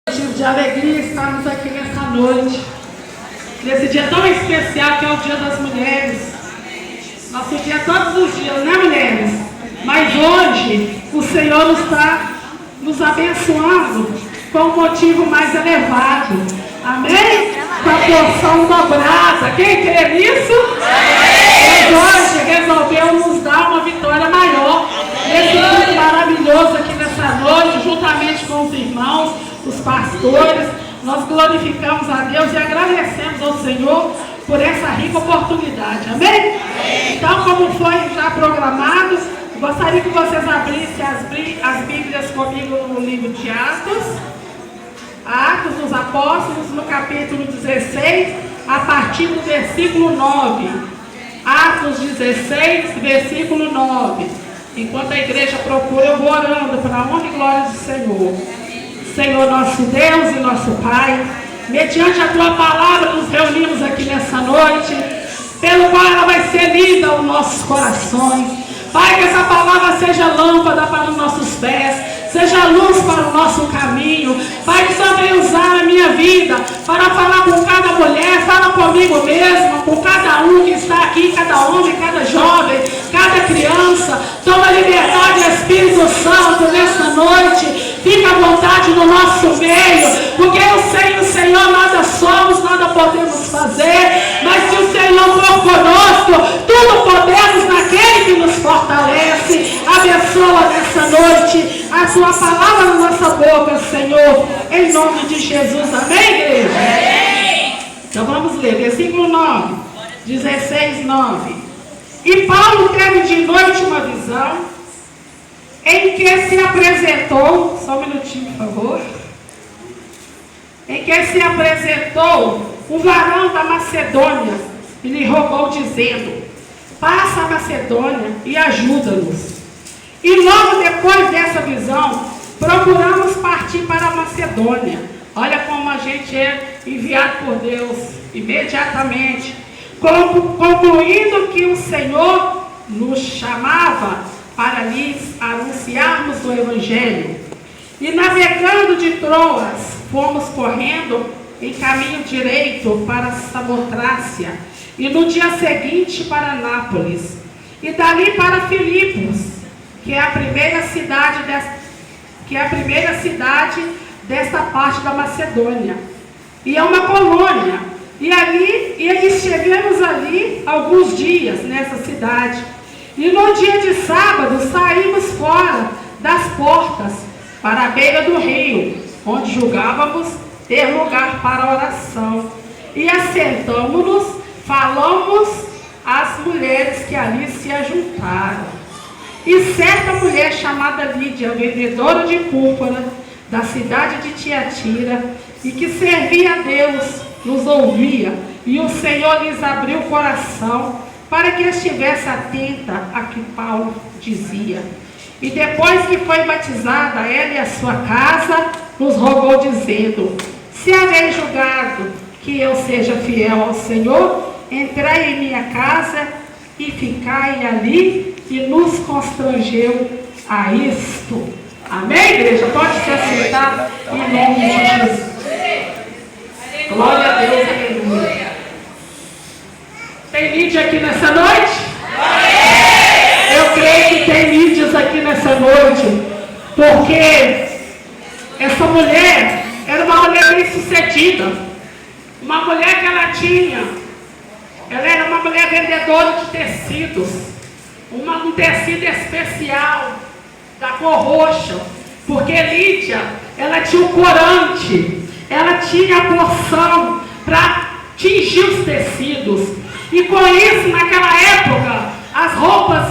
Motivo de alegria estarmos aqui nessa noite, nesse dia tão especial que é o Dia das Mulheres. Nosso dia é todos os dias, né, mulheres? Mas hoje o Senhor está nos abençoando com um motivo mais elevado. Amém? Com a porção dobrada. Quem crê nisso? Deus hoje resolveu nos dar uma vitória maior. Esse culto maravilhoso aqui nessa noite, juntamente com os irmãos, os pastores, nós glorificamos a Deus e agradecemos ao Senhor por essa rica oportunidade. Amém? Então, como foi já programado, gostaria que vocês abrissem as Bíblias comigo no livro de Atos dos Apóstolos, no capítulo 16, a partir do versículo 9. Atos 16, versículo 9. Enquanto a igreja procura, eu vou orando para a honra e glória do Senhor. Senhor nosso Deus e nosso Pai, mediante a Tua palavra nos reunimos aqui nessa noite, pelo qual ela vai ser lida aos nossos corações. Pai, que essa palavra seja lâmpada para os nossos pés, seja luz para o nosso caminho. Pai, que só venha usar a minha vida para falar com cada mulher, fala comigo mesma, com cada um que está aqui, cada homem, cada jovem, cada criança. Toma liberdade, Espírito Santo, nesta noite. Fica à vontade no nosso meio, porque eu sei o Senhor, nada somos, nada podemos fazer, mas se o Senhor for conosco, tudo podemos naquele que nos fortalece. Abençoa nessa noite a Tua palavra na nossa boca, Senhor, em nome de Jesus. Amém, igreja? Amém. Então vamos ler, versículo 9, 16, 9. E Paulo teve de noite uma visão, em que se apresentou, só um minutinho, por favor, em que se apresentou um varão da Macedônia e lhe rogou, dizendo: passa a Macedônia e ajuda-nos. E logo depois dessa visão, procuramos partir para a Macedônia. Olha como a gente é enviado por Deus, imediatamente, concluindo que o Senhor nos chamava para lhes anunciarmos o Evangelho. E navegando de Troas, fomos correndo em caminho direito para Samotrácia, e no dia seguinte para Nápoles, e dali para Filipos, que é a primeira cidade desta parte da Macedônia, e é uma colônia. E estivemos ali alguns dias nessa cidade. E no dia de sábado saímos fora das portas para a beira do rio, onde julgávamos ter lugar para oração. E assentamos-nos, falamos às mulheres que ali se ajuntaram. E certa mulher chamada Lídia, vendedora de púrpura, da cidade de Tiatira, e que servia a Deus, nos ouvia, e o Senhor lhes abriu o coração para que estivesse atenta a que Paulo dizia. E depois que foi batizada, ela e a sua casa, nos rogou, dizendo: se haveis julgado que eu seja fiel ao Senhor, entrai em minha casa e ficai ali. E nos constrangeu a isto. Amém, igreja? Pode se assentar em nome de Jesus. Glória a Deus, aleluia. Tem Lídia aqui nessa noite? Eu creio que tem Lídias aqui nessa noite, porque essa mulher era uma mulher bem sucedida, uma mulher que ela era uma mulher vendedora de tecidos, um tecido especial, da cor roxa, porque Lídia, ela tinha um corante, ela tinha a porção para tingir os tecidos. E com isso, naquela época, as roupas,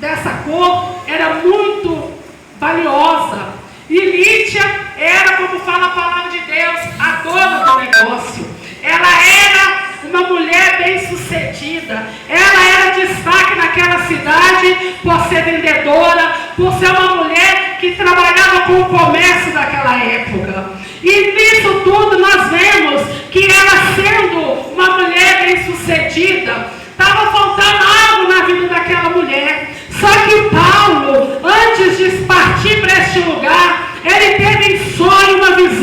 dessa cor era muito valiosa. E Lídia era, como fala a palavra de Deus, a dona do negócio. Ela era uma mulher bem sucedida. Ela era destaque naquela cidade por ser vendedora, por ser uma mulher que trabalhava com o comércio daquela época. E nisso tudo nós vemos que ela, sendo uma mulher bem sucedida, estava faltando algo na vida daquela mulher. Só que Paulo, antes de partir para este lugar, ele teve em sonho uma visão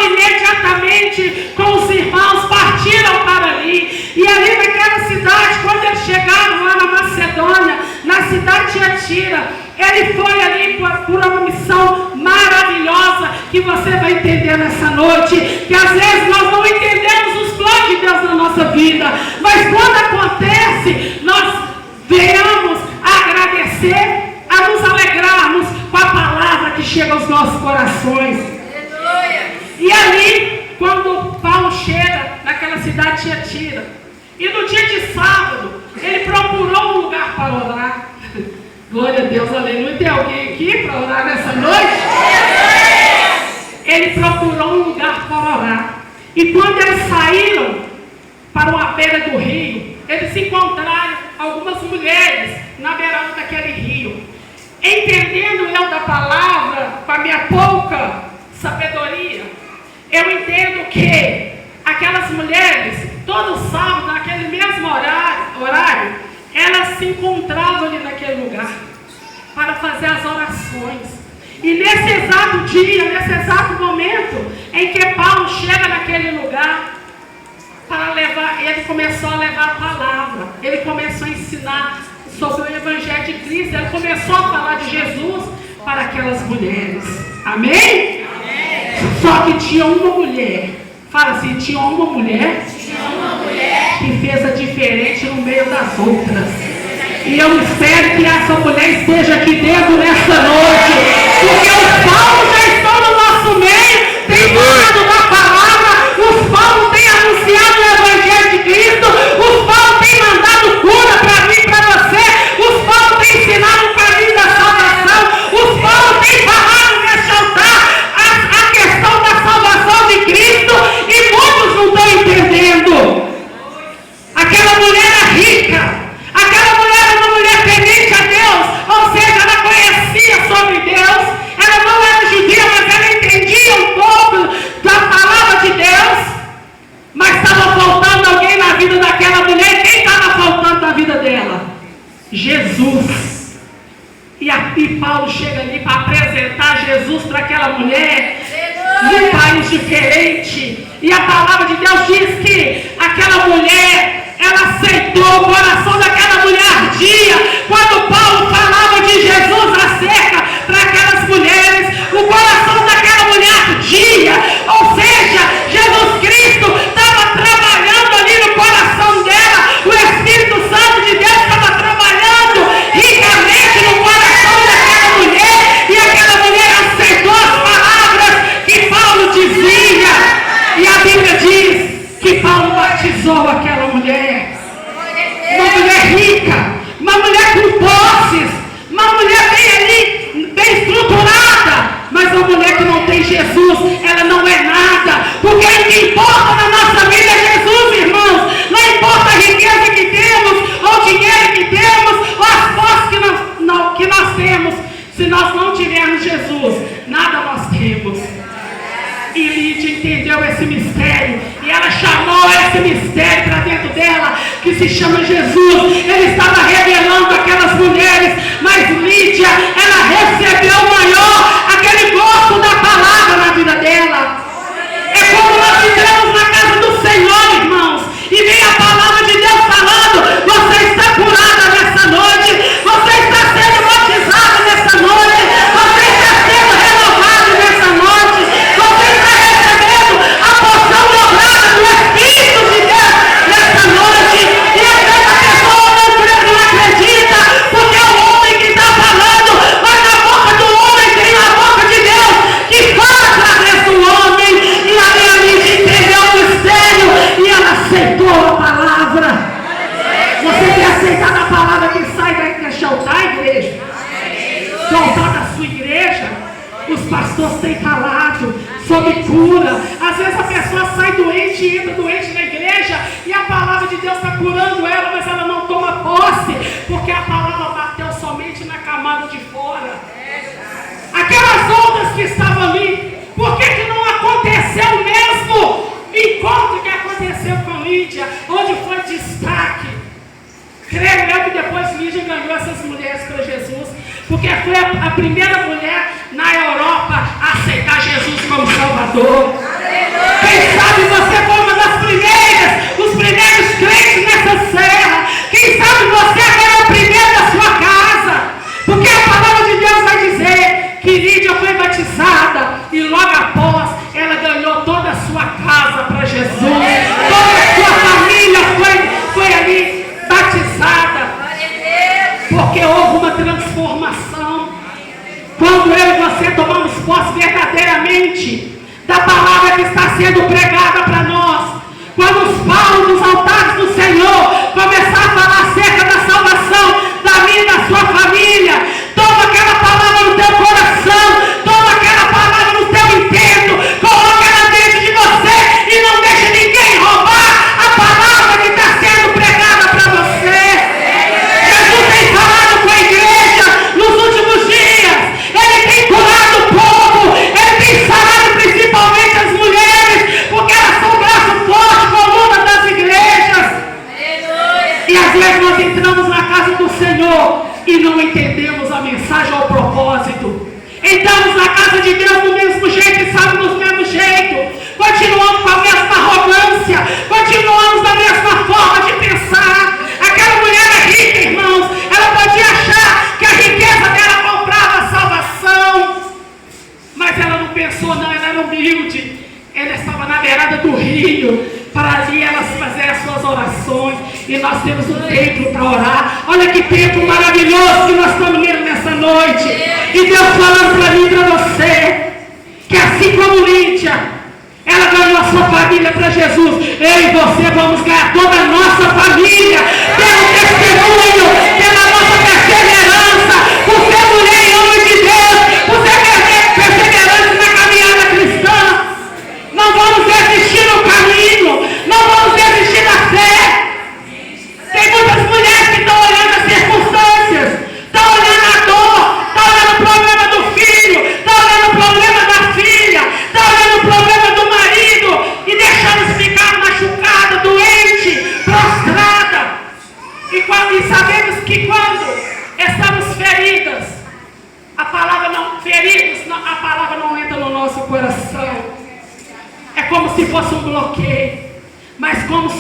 imediatamente com os irmãos partiram para ali. E ali naquela cidade, quando eles chegaram lá na Macedônia, na cidade de Tiatira, ele foi ali por uma missão maravilhosa que você vai entender nessa noite. Que às vezes nós não entendemos os planos de Deus na nossa vida, mas quando acontece, nós venhamos a agradecer, a nos alegrarmos com a palavra que chega aos nossos corações. E ali, quando Paulo chega naquela cidade de Tiatira, e no dia de sábado, ele procurou um lugar para orar. Glória a Deus, aleluia. Tem alguém aqui para orar nessa noite? Ele procurou um lugar para orar. E quando eles saíram para uma beira do rio, eles encontraram algumas mulheres na beirada daquele rio. Entendendo eu da palavra, com a minha pouca sabedoria, eu entendo que aquelas mulheres, todo sábado, naquele mesmo horário, elas se encontravam ali naquele lugar para fazer as orações. E nesse exato dia, nesse exato momento em que Paulo chega naquele lugar para levar, ele começou a levar a palavra, ele começou a ensinar sobre o Evangelho de Cristo, ele começou a falar de Jesus para aquelas mulheres. Amém? Amém. Só que tinha uma mulher, fala assim, tinha uma mulher que fez a diferente no meio das outras. E eu espero que essa mulher esteja aqui dentro nessa noite, porque os Paulos já estão no nosso meio, têm falado da palavra, os Paulos têm anunciado o Evangelho de Cristo, os Paulos têm mandado cura para mim e para você, os Paulos têm ensinado o caminho da salvação, os Paulos têm falado nesse altar a questão da salvação de Cristo, e muitos não estão entendendo. Aquela mulher era rica, aquela mulher era uma mulher temente a Deus, ou seja, ela conhecia sobre Deus, ela não era judia, mas ela entendia um pouco da palavra de Deus, mas estava faltando alguém na vida daquela mulher. E quem estava faltando na vida dela? Jesus. E Paulo chega ali para apresentar Jesus para aquela mulher, num país diferente, e a palavra de Deus diz que aquela mulher, ela aceitou, o coração daquela mulher ardia, quando Paulo falava de Jesus acerca para aquelas mulheres, o coração daquela mulher ardia, ou seja, Jesus Cristo estava trabalhando ali no coração dela, o Espírito Santo de Deus estava trabalhando ricamente no coração daquela mulher, e aquela mulher aceitou as palavras que Paulo dizia, e a Bíblia diz que Paulo batizou aquela mulher. Uma mulher rica, uma mulher com posses, uma mulher bem estruturada, mas uma mulher que não tem Jesus, ela não é nada, porque o que importa na nossa vida é Jesus, irmãos. Não importa a riqueza que temos, ou o dinheiro que temos, ou as posses que nós temos, se nós não tivermos Jesus, nada nós temos. E Lídia entendeu esse mistério, e ela chamou esse mistério para dentro dela, que se chama Jesus. Ele estava revelando aquelas mulheres, mas Lídia, ela recebeu maior aquele gosto da palavra na vida dela. É como nós entramos na casa do Senhor, irmãos, e vem a palavra de Deus falando: você está curada nessa noite, você está sendo batizado nessa noite, você está sendo renovado nessa noite, você está recebendo a porção dobrada do Espírito de Deus nessa noite. E às vezes a pessoa não acredita, porque é o homem que está falando, mas na boca do homem tem a boca de Deus que fala através do homem. E a minha amiga entendeu o mistério e ela aceitou a palavra. Você tem aceitado a palavra que sai deste altar, igreja? Do altar da sua igreja, os pastores têm falado sobre cura. Às vezes a pessoa sai doente e entra doente na igreja, e a palavra de Deus está curando ela, mas ela não toma posse, porque a palavra bateu somente na camada de fora. Aquelas outras que estavam ali, por que não aconteceu o mesmo encontro que aconteceu com Lídia, onde foi destaque? Creio eu que depois Lídia ganhou essas mulheres para Jesus, porque foi a primeira mulher na Europa a aceitar Jesus como Salvador. sua casa para Jesus. Toda a sua família foi ali batizada. Porque houve uma transformação. Quando eu e você tomamos posse verdadeiramente da palavra que está sendo pregada para nós. Quando os paus dos altares do Senhor começar a falar acerca da salvação da minha e da sua família, toma aquela palavra no teu coração, toma aquela palavra no teu intento, coloca ela dentro de você e não deixe ninguém roubar a palavra que está sendo pregada para você. Jesus tem falado com a igreja nos últimos dias, Ele tem curado o povo, Ele tem sarado principalmente as mulheres, porque elas são braço forte, coluna das igrejas. E às vezes nós entramos na casa do Senhor e não entendemos a mensagem ou o propósito. Entramos na casa de Deus do mesmo jeito e saímos do mesmo jeito. Continuamos com a mesma arrogância, continuamos da mesma forma de pensar. Aquela mulher é rica, irmãos, ela podia achar que a riqueza dela comprava a salvação, mas ela não pensou, não, ela era humilde. Ela estava na beirada do rio, para ali elas fazerem as suas orações, e nós temos um templo para orar. Olha que templo maravilhoso que nós estamos vendo nessa noite. E Deus falando para mim e para você, que assim como Lídia, ela ganhou a sua família para Jesus, eu e você vamos ganhar toda a nossa família, pelo testemunho, pela nossa perseverança, por ser mulher em nome de Deus, por ser perseverante na caminhada cristã. Não vamos desistir no caminho, não vamos desistir da fé. Tem muitas mulheres que estão olhando as circunstâncias, estão olhando a dor, estão olhando o problema do filho, estão olhando o problema da filha, estão olhando o problema do marido e deixando-se ficar machucada, doente, prostrada. E sabemos que quando estamos feridas, a palavra não entra no nosso coração. É como se fosse um bloqueio. Mas quando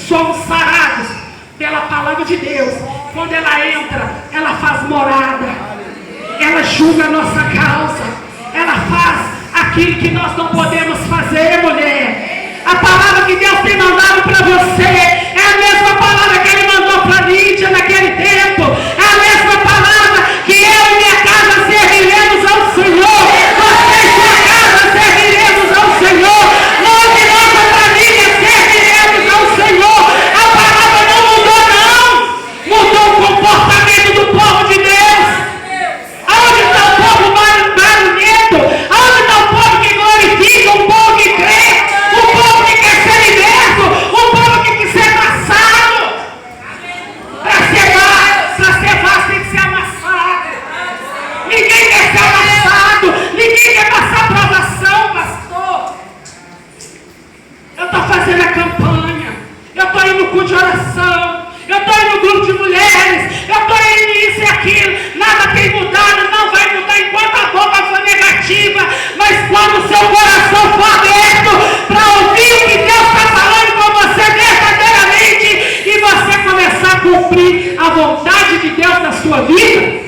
somos sarados pela palavra de Deus, quando ela entra, ela faz morada, ela julga a nossa causa, ela faz aquilo que nós não podemos fazer, mulher. A palavra que Deus tem mandado para você é a mesma palavra que Ele mandou para Lídia naquele tempo, é a mesma palavra que eu e minha casa serviremos ao Senhor, você e sua casa serviremos ao Senhor, nós e nossa família serviremos ao Senhor. A palavra não mudou, não, mudou o comportamento do povo de Deus. Aonde está o povo barulhento? Aonde está o povo que glorifica, o povo que crê, o povo que quer ser liberto, o povo que quer ser amassado? Para ser vasto tem que ser amassado. Ninguém quer ser amassado, ninguém quer passar provação, pastor. Eu estou fazendo a campanha, eu estou indo no culto de oração, eu estou indo no grupo de mulheres, eu estou indo isso e aquilo, nada tem mudado, não vai mudar enquanto a boca for negativa, mas quando o seu coração for aberto para ouvir o que Deus está falando com você verdadeiramente e você começar a cumprir a vontade de Deus na sua vida,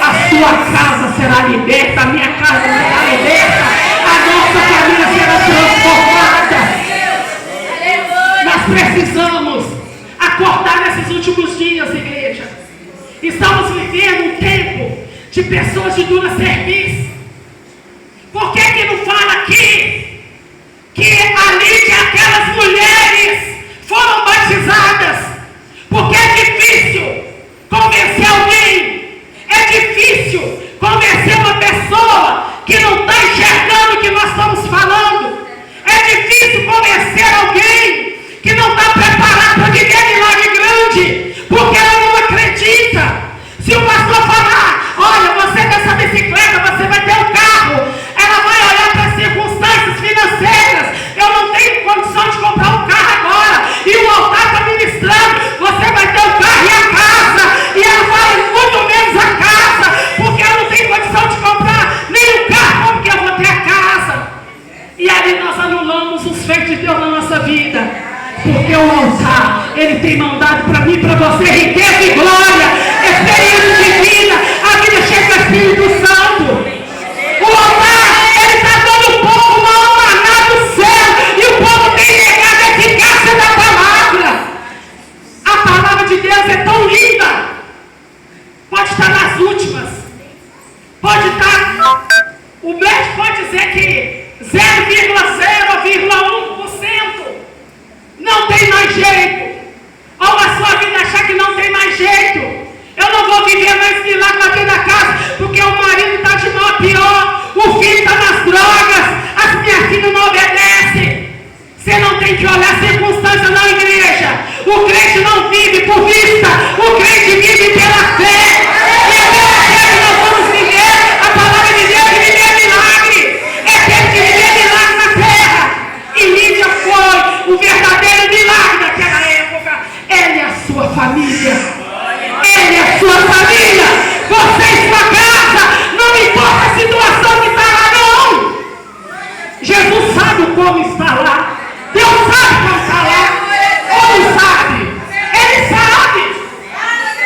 a sua casa será liberta, a minha casa será liberta, a nossa família será transformada. Nós precisamos acordar nesses últimos dias, igreja. Estamos vivendo um tempo de pessoas de dura serviço. Por que não fala aqui que ali que aquelas mulheres foram batizadas? Porque é difícil convencer alguém, é difícil convencer uma pessoa que não está enxergando o que nós estamos falando, é difícil convencer alguém que não está preparado para viver milagre grande, porque ela não acredita. Se o pastor falar, olha, você dessa bicicleta, você vai ter um carro, ela vai olhar para as circunstâncias financeiras, eu não tenho condição de comprar um carro agora, e o altar está ministrando, você vai ter o carro e a casa, e ela fala, muito menos a casa, porque eu não tenho condição de comprar nem o carro, como que eu vou ter a casa? E ali nós anulamos os feitos de Deus na nossa vida. Porque o altar, Ele tem mandado para mim e para você riqueza e glória, experiência de vida, a vida cheia do Espírito Santo. O altar, Ele está dando um pouco 0,1%. Não tem mais jeito. Ao a sua vida achar que não tem mais jeito. Eu não vou viver mais milagre aqui da casa, porque o marido está de mal a pior, o filho está nas drogas, as minhas filhas não obedecem. Você não tem que olhar a circunstância na igreja. O crente não vive por vista, o crente vive pela fé. E é pela fé que nós vamos viver a palavra de Deus e viver milagre. É tempo de viver milagre na terra. E Lídia foi o verdadeiro milagre daquela época. Ela e a sua família. Ele é a sua família, você e sua casa, não importa a situação que está lá, não. Jesus sabe como está lá, Deus sabe como está lá, ou não sabe? Ele sabe.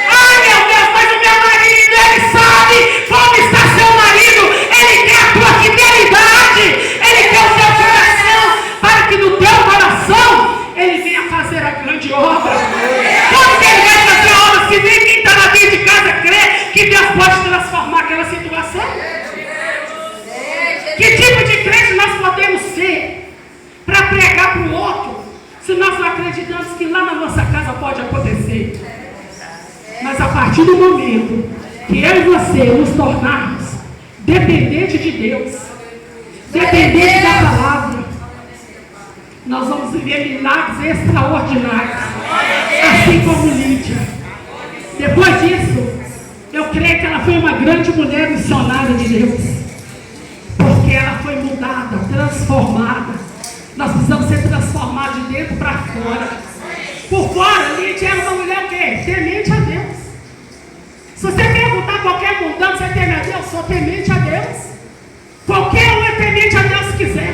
Ai meu Deus, mas o meu marido, ele sabe como está seu marido, ele quer a tua fidelidade, ele quer o seu coração, para que no teu coração ele venha fazer a grande obra. Como que ele vai fazer a obra se nem quem está na vida de casa crê que Deus pode transformar aquela situação? Que tipo de crente nós podemos ser para pregar para o outro se nós não acreditamos que lá na nossa casa pode acontecer? Mas a partir do momento que eu e você nos tornarmos dependentes de Deus, dependentes da palavra, nós vamos viver milagres extraordinários, assim como Lídia. Depois disso, eu creio que ela foi uma grande mulher missionária de Deus, porque ela foi mudada, transformada. Nós precisamos ser transformados de dentro para fora. Por fora, Lídia era uma mulher o quê? Temente a Deus. Se você perguntar a qualquer mundano, você teme a Deus? Sou temente a Deus. Qualquer um é temente a Deus se quiser.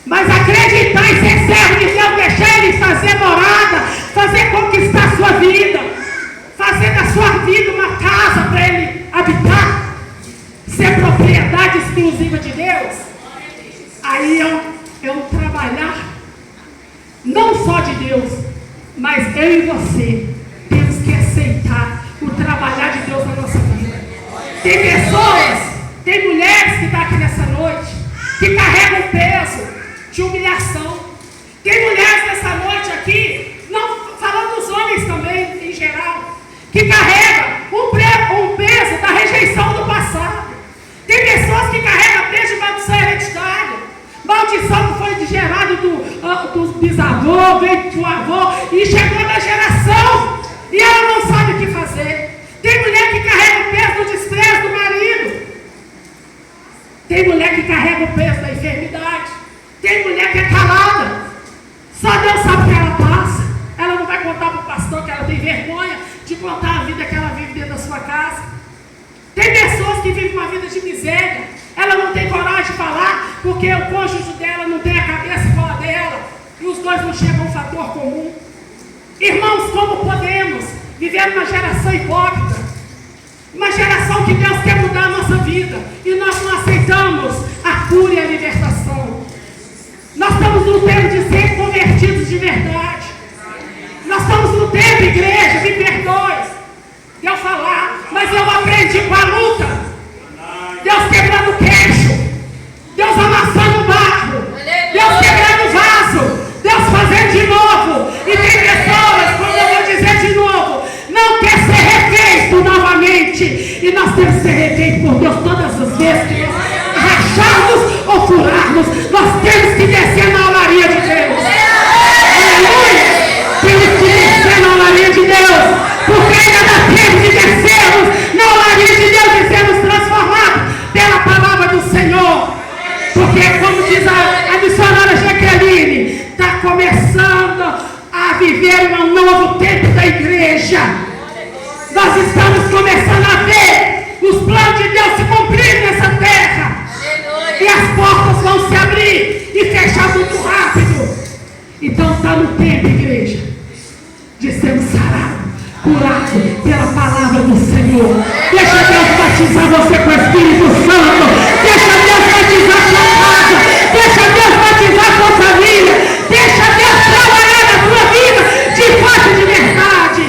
Mas acreditar em ser servo de Deus, deixar Ele fazer morada, fazer conquistar a sua vida, fazer da sua vida uma casa para Ele habitar, ser propriedade exclusiva de Deus, aí é um trabalhar, não só de Deus, mas eu e você temos que aceitar o trabalhar de Deus na nossa vida. Tem pessoas, tem mulheres que estão aqui nessa noite, que carregam peso de humilhação. Tem mulheres nessa noite aqui, não falando dos homens também, em geral, que carrega um peso da rejeição do passado. Tem pessoas que carregam peso de maldição hereditária, maldição que foi gerada do bisavô, veio do avô e chegou na geração e ela não sabe o que fazer. Tem mulher que carrega o peso do desprezo do marido. Tem mulher que carrega o peso da enfermidade. Tem mulher que é calada, só Deus sabe o que ela passa. Ela não vai contar para o pastor que ela tem vergonha de contar a vida que ela vive dentro da sua casa. Tem pessoas que vivem uma vida de miséria, ela não tem coragem de falar, porque o cônjuge dela não tem a cabeça igual a dela, e os dois não chegam a um fator comum. Irmãos, como podemos viver numa geração hipócrita? Uma geração que Deus quer mudar a nossa vida, e nós não aceitamos a cura e a libertação. Nós estamos no tempo de ser convertidos de verdade. Nós estamos no tempo, igreja, me perdoe de eu falar, mas eu aprendi com a luta. Deus quebrando o queixo, Deus amassando o barro, Deus quebrando o vaso, Deus fazendo de novo. E tem pessoas, como eu vou dizer de novo, não quer ser refeito novamente. E nós temos que ser refeitos por Deus todas as vezes que nós racharmos ou furarmos. Nós temos que descer na olaria de Deus. Aleluia! Temos que descer na olaria de Deus, porque ainda dá tempo de descermos na olaria de Deus e sermos transformados pela palavra do Senhor. Porque, como diz a missionária Jaqueline, está começando a viver um novo tempo da igreja. Nós estamos começando a ver os planos de Deus se cumprir nessa terra. E as portas vão se abrir e fechar muito rápido. Então está no tempo, igreja, de sermos sarados, curados pela palavra do Senhor. Deixa Deus batizar você com o Espírito Santo. Deixa Deus batizar sua casa. Deixa Deus batizar sua família. Deixa Deus trabalhar na sua vida de fato e de verdade.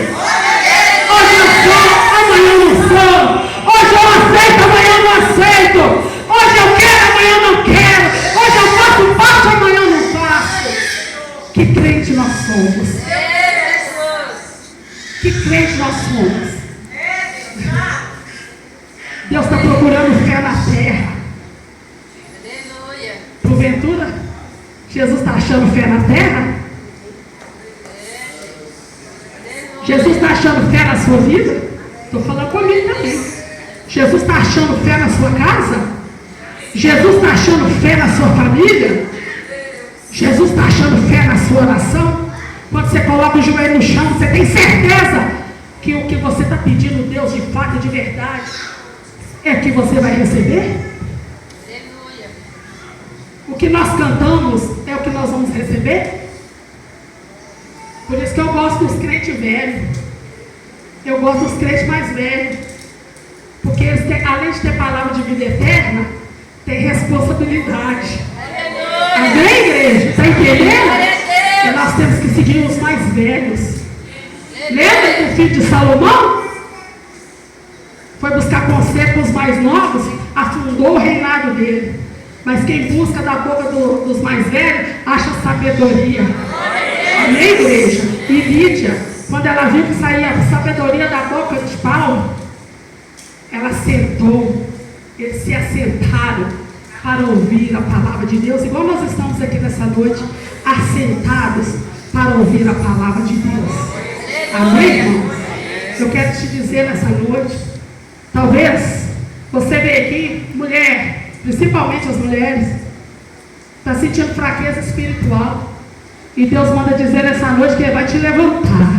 Hoje eu sou, amanhã eu não sou. Hoje eu aceito, amanhã eu não aceito. Hoje eu quero, amanhã eu não quero. Hoje nós somos. Deus está procurando fé na terra. Porventura, Jesus está achando fé na terra? Jesus está achando fé na sua vida? Estou falando comigo também. Jesus está achando fé na sua casa? Jesus está achando fé na sua família? Jesus está achando fé na sua oração? Quando você coloca o joelho no chão, você tem certeza que o que você está pedindo, Deus, de fato e de verdade, é que você vai receber? O que nós cantamos é o que nós vamos receber? Por isso que eu gosto dos crentes velhos. Eu gosto dos crentes mais velhos. Porque eles têm, além de ter palavra de vida eterna, tem responsabilidade. Amém, igreja? Está entendendo? E nós temos que seguir os mais velhos. Lembra do filho de Salomão? Foi buscar conselho com os mais novos, afundou o reinado dele. Mas quem busca da boca dos mais velhos, acha sabedoria. Amém, igreja? E Lídia, quando ela viu que saía a sabedoria da boca de Paulo, ela sentou, eles se assentaram para ouvir a palavra de Deus, igual nós estamos aqui nessa noite, assentados para ouvir a palavra de Deus. Amém, irmãos? Eu quero te dizer nessa noite, talvez você veja aqui, mulher, principalmente as mulheres, está sentindo fraqueza espiritual, e Deus manda dizer nessa noite que Ele vai te levantar,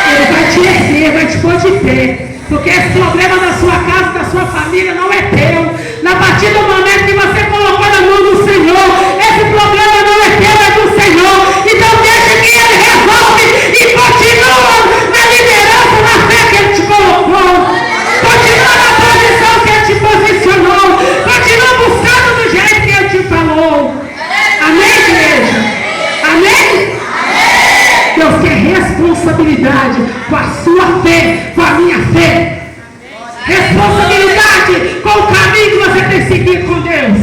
Ele vai te erguer, vai te pôr de pé, porque esse problema da sua casa, da sua família não é teu. A partir do momento que você colocou na mão do Senhor, esse problema não é teu, é do Senhor. Então deixa que Ele resolve e continua na liderança, na fé que Ele te colocou. Continua na posição que Ele te posicionou. Continua buscando do jeito que Ele te falou. Amém, igreja? Amém? Deus quer responsabilidade com a sua fé, com a minha fé. Responsabilidade com o caminho que você tem seguido com Deus.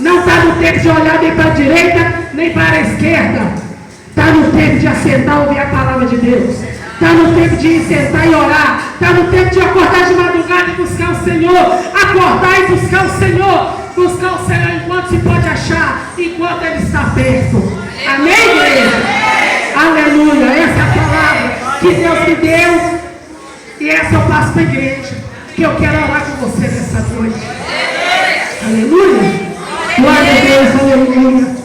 Não está no tempo de olhar nem para a direita, nem para a esquerda. Está no tempo de assentar e ouvir a palavra de Deus. Está no tempo de ir sentar e orar. Está no tempo de acordar de madrugada e buscar o Senhor. Acordar e buscar o Senhor. Buscar o Senhor enquanto se pode achar, enquanto Ele está perto. Amém, igreja? Aleluia. Essa é a palavra que Deus me deu. E essa eu passo para a igreja, que eu quero orar com você nessa noite. Aleluia. Glória a Deus, aleluia.